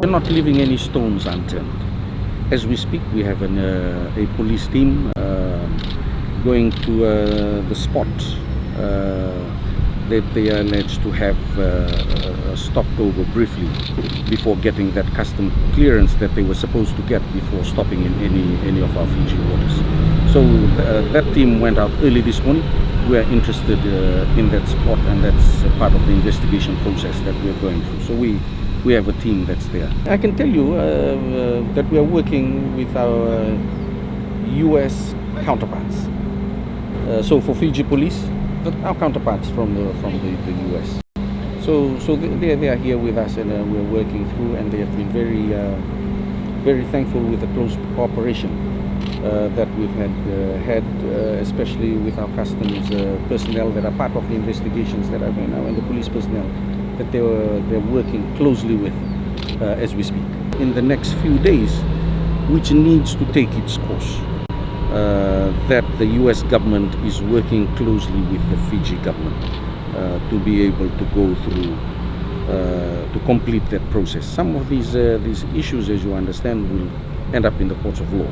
We're not leaving any stones unturned. As we speak, we have a police team going to the spot that they are alleged to have stopped over briefly before getting that custom clearance that they were supposed to get before stopping in any of our Fiji waters. So that team went out early this morning. We are interested in that spot, and that's a part of the investigation process that we're going through. So we have a team that's there. I can tell you that we are working with our US counterparts. So for Fiji police, our counterparts from the US. So they are here with us, and we're working through, and they have been very thankful with the close cooperation that we've had, especially with our customs personnel that are part of the investigations that are going now, and the police personnel that they're working closely with as we speak. In the next few days, which needs to take its course, that the US government is working closely with the Fiji government to be able to go through to complete that process. Some of these issues, as you understand, will end up in the courts of law,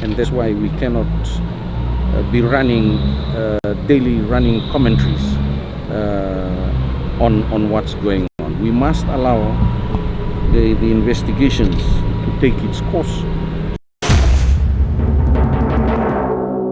and that's why we cannot be running daily running commentaries on what's going on. We must allow the investigations to take its course,